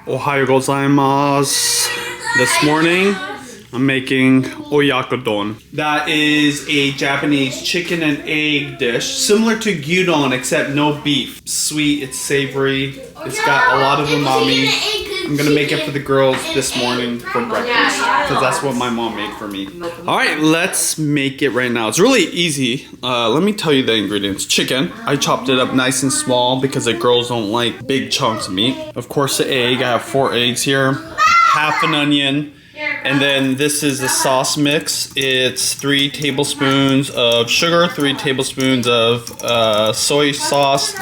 Ohayo gozaimasu. This morning, I'm making Oyakodon. That is a Japanese chicken and egg dish, similar to gyudon except no beef. Sweet, it's savory, it's got a lot of umami. I'm gonna make it for the girls this morning for breakfast, because that's what my mom made for me. Alright, let's make it right now. It's really easy. Let me tell you the ingredients. Chicken, I chopped it up nice and small because the girls don't like big chunks of meat. Of course the egg, I have 4 eggs here, half an onion, and then this is the sauce mix. It's 3 tablespoons of sugar, 3 tablespoons of soy sauce,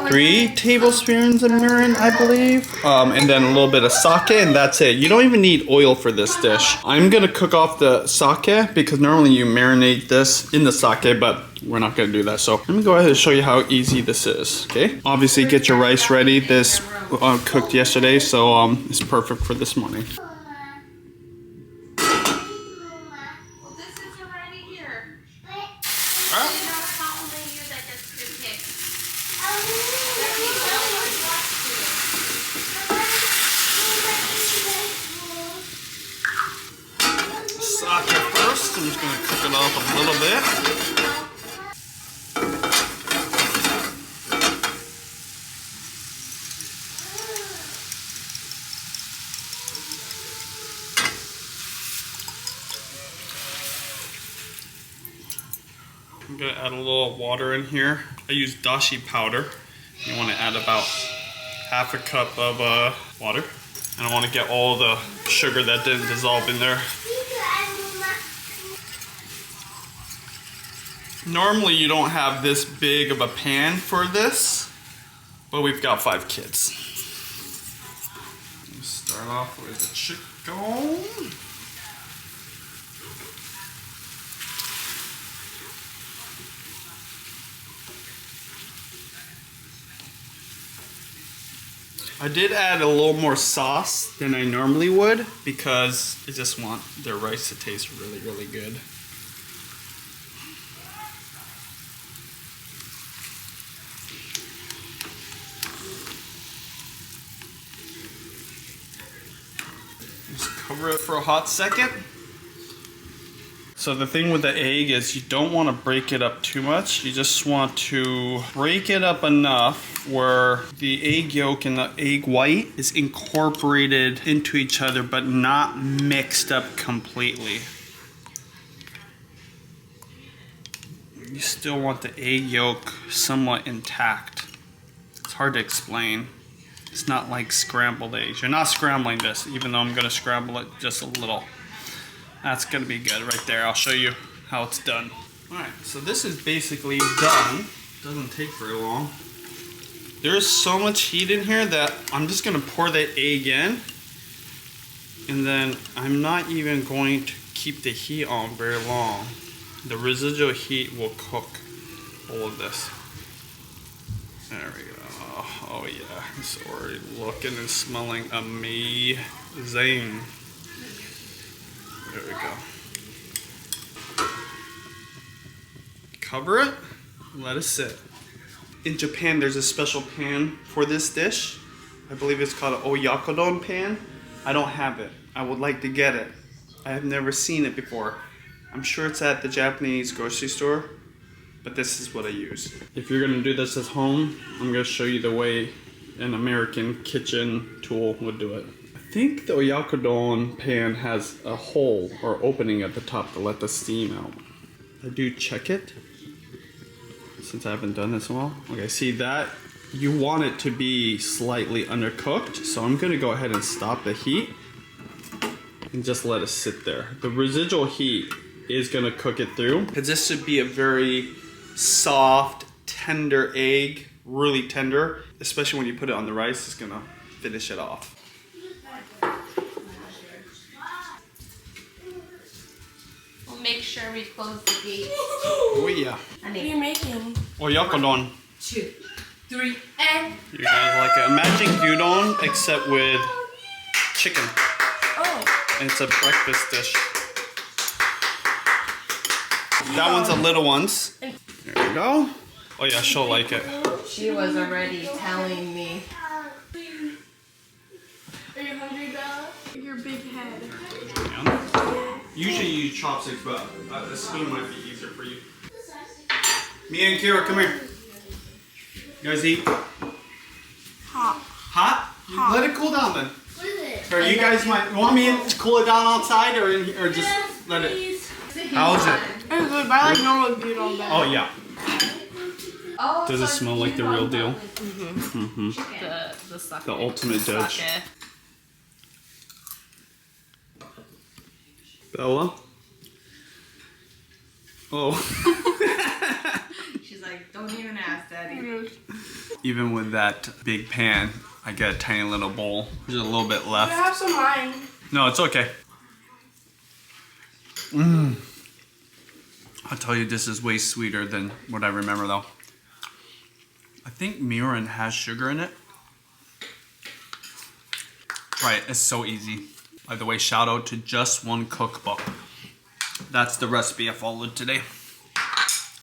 3 tablespoons of mirin, I believe, and then a little bit of sake, and that's it. You don't even need oil for this dish. I'm gonna cook off the sake because normally you marinate this in the sake, but we're not gonna do that. So let me go ahead and show you how easy this is, okay? Obviously get your rice ready. This cooked yesterday, so it's perfect for this morning. Sake first, I'm just going to cook it off a little bit. I'm going to add a little water in here. I use dashi powder. You want to add about half a cup of water. And I want to get all the sugar that didn't dissolve in there. Normally you don't have this big of a pan for this, but we've got 5 kids. Let's start off with the chicken. I did add a little more sauce than I normally would because I just want their rice to taste really, really good. Just cover it for a hot second. So the thing with the egg is you don't want to break it up too much. You just want to break it up enough where the egg yolk and the egg white is incorporated into each other but not mixed up completely. You still want the egg yolk somewhat intact. It's hard to explain. It's not like scrambled eggs. You're not scrambling this, even though I'm going to scramble it just a little. That's gonna be good right there. I'll show you how it's done. Alright, so this is basically done. Doesn't take very long. There's so much heat in here that I'm just gonna pour the egg in, and then I'm not even going to keep the heat on very long. The residual heat will cook all of this. There we go. Oh yeah, it's already looking and smelling amazing. There we go. Cover it, let it sit. In Japan, there's a special pan for this dish. I believe it's called an Oyakodon pan. I don't have it. I would like to get it. I have never seen it before. I'm sure it's at the Japanese grocery store, but this is what I use. If you're gonna do this at home, I'm gonna show you the way an American kitchen tool would do it. I think the Oyakodon pan has a hole or opening at the top to let the steam out. I do check it since I haven't done this in a while. Okay, see that? You want it to be slightly undercooked, so I'm gonna go ahead and stop the heat and just let it sit there. The residual heat is gonna cook it through, because this should be a very soft, tender egg, really tender, especially when you put it on the rice. It's gonna finish it off. Make sure we close the gate. Oh yeah. What are you making? Oyakodon. 2, 3, and... You guys like it? Imagine gyudon except with chicken. Oh. And it's a breakfast dish. That one's the little ones. There you go. Oh yeah, she'll like it. She was already telling me. Your big head. Yeah. Usually you use chopsticks, but a spoon might be easier for you. Mia and Kira, come here. You guys eat? Hot. Hot? Hot. Let it cool down then. What is it? Or you guys might want me to cool it down outside or just let it. How is it? It's good, but I like normal gyudon better. Oh yeah. Oh, Does it smell like the real deal? The sake. The ultimate judge. Sake. Bella? Oh. She's like, don't even ask, Daddy. Even with that big pan, I get a tiny little bowl. There's a little bit I left. have some mine. No, it's okay. I'll tell you, this is way sweeter than what I remember though. I think mirin has sugar in it. Try it, it's so easy. By the way, shout out to Just One Cookbook. That's the recipe I followed today.